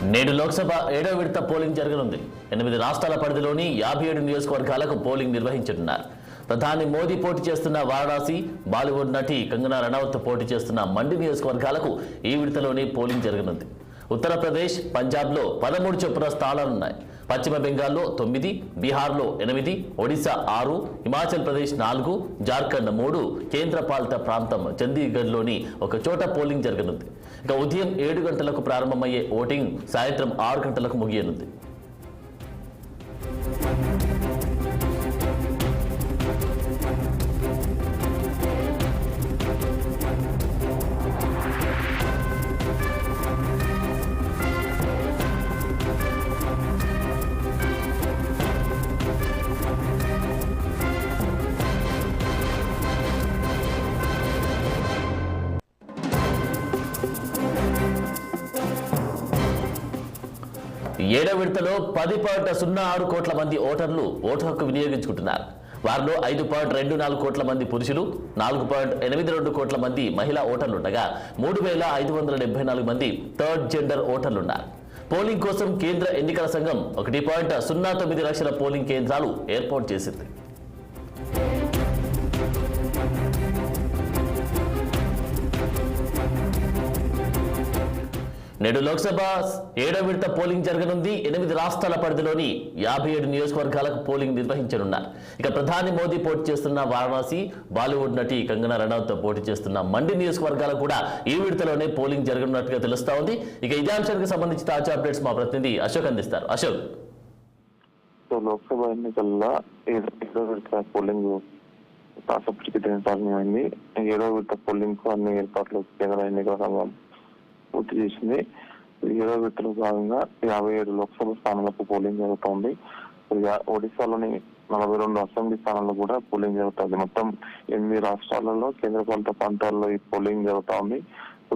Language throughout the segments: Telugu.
నేడు లోక్సభ 7వ విడత పోలింగ్ జరగనుంది. 8 రాష్ట్రాల పరిధిలోని 57 నియోజకవర్గాలకు పోలింగ్ నిర్వహించనున్నారు. ప్రధాని మోదీ పోటీ చేస్తున్న వారణాసి, బాలీవుడ్ నటి కంగనా రనౌత్ పోటీ చేస్తున్న మండి నియోజకవర్గాలకు ఈ విడతలోనే పోలింగ్ జరగనుంది. ఉత్తరప్రదేశ్, పంజాబ్లో 13 చొప్పున స్థానాలున్నాయి. పశ్చిమ బెంగాల్లో 9, బీహార్లో 8, ఒడిశా 6, హిమాచల్ ప్రదేశ్ 4, జార్ఖండ్ 3, కేంద్రపాలిత ప్రాంతం చండీగఢ్లోని ఒక చోట పోలింగ్ జరగనుంది. ఇక ఉదయం 7 గంటలకు ప్రారంభమయ్యే ఓటింగ్ సాయంత్రం 6 గంటలకు ముగియనుంది. ఏడవ విడతలో 10.06 కోట్ల మంది ఓటర్లు ఓటు హక్కు వినియోగించుకుంటున్నారు. వారిలో 5.24 కోట్ల మంది పురుషులు, 4.82 కోట్ల మంది మహిళా ఓటర్లుండగా 3,574 మంది థర్డ్ జెండర్ ఓటర్లున్నారు. పోలింగ్ కోసం కేంద్ర ఎన్నికల సంఘం 1.09 లక్షల పోలింగ్ కేంద్రాలు ఏర్పాటు చేసింది. నేడు లోక్సభ 7వ విడత పోలింగ్ జరగనుంది. 8 రాష్ట్రాల పరిధిలోని 57 నియోజకవర్గాలకు పోలింగ్ నిర్వహించనున్నారు. ఇక ప్రధాని మోదీ పోటీ చేస్తున్న వారణాసి, బాలీవుడ్ నటి కంగనా రనౌత్ పోటీ చేస్తున్న మండి నియోజకవర్గాలకు కూడా ఈ విడతలోనే పోలింగ్ జరగనున్నట్టుగా తెలుస్తా ఉంది. ఇక ఇదే అంశానికి సంబంధించి తాజా అప్డేట్స్ మా ప్రతినిధి అశోక్ అందిస్తారు. అశోక్, లోక్సభ ఎన్నికల్లో 7వ విడత పోలింగ్ కాసేపటికి ప్రారంభమైంది. 7వ విడత పోలింగ్ కు అన్ని ఏర్పాట్లు కేంద్ర ఎన్నికల సంఘం పూర్తి చేసింది. 7వ విడతలో భాగంగా 57 లోక్సభ స్థానాలకు పోలింగ్ జరుగుతోంది. ఒడిశాలోని 42 అసెంబ్లీ స్థానాల్లో కూడా పోలింగ్ జరుగుతుంది. మొత్తం 8 రాష్ట్రాలలో కేంద్రపాలిత ప్రాంతాల్లో ఈ పోలింగ్ జరుగుతోంది.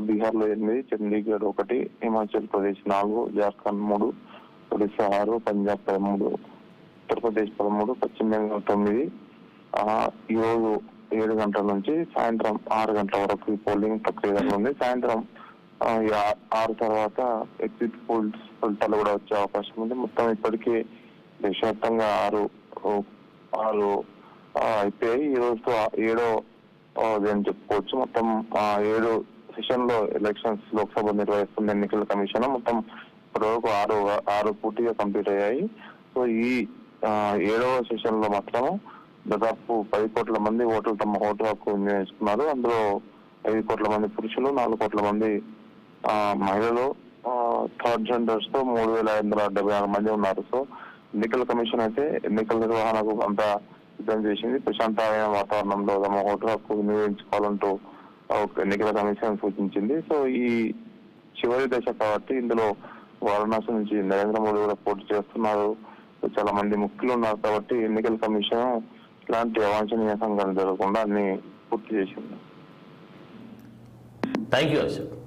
బీహార్ లో 8, చండీగఢ్ 1, హిమాచల్ ప్రదేశ్ 4, జార్ఖండ్ 3, ఒడిశా 6, పంజాబ్ 13, ఉత్తరప్రదేశ్ 13, పశ్చిమ బెంగాల్ 9. ఈరోజు 7 గంటల నుంచి సాయంత్రం 6 గంటల వరకు ఈ పోలింగ్ ప్రక్రియ జరుగుతుంది. సాయంత్రం 6 తర్వాత ఎగ్జిట్ పోల్స్ ఫలితాలు కూడా వచ్చే అవకాశం ఉంది. మొత్తం ఇప్పటికే దేశవ్యాప్తంగా 6 అయిపోయాయి. ఈ రోజుతో 7వ చెప్పుకోవచ్చు. మొత్తం 7 సెషన్ లో ఎలక్షన్స్ లోక్సభ నిర్వహిస్తున్న ఎన్నికల కమిషన్ మొత్తం ఇప్పటివరకు 6 పూర్తిగా కంప్లీట్ అయ్యాయి. సో ఈ 7వ సెషన్ లో మాత్రం దాదాపు 10 కోట్ల మంది ఓటర్లు తమ ఓటు హక్కు వినియోగించుకున్నారు. అందులో 5 కోట్ల మంది పురుషులు, 4 కోట్ల మంది మహిళలు, థర్డ్ జెండర్స్ తో 3,576 మంది ఉన్నారు. సో ఎన్నికల కమిషన్ అయితే ఎన్నికల నిర్వహణకు అంతా సిద్ధం చేసింది. ప్రశాంతమైన వాతావరణంలో తమ ఓటు హక్కు వినియోగించుకోవాలంటూ ఎన్నికల కమిషన్ సూచించింది. సో ఈ చివరి దశ కాబట్టి ఇందులో వారణాసి నుంచి నరేంద్ర మోదీ కూడా పోటీ చేస్తున్నారు. చాలా మంది ముఖ్యులు ఉన్నారు కాబట్టి ఎన్నికల కమిషన్ ఇలాంటి అవాంఛనీయ సంఘటనలు జరగకుండా అన్ని పూర్తి చేసింది. Thank you Ashok.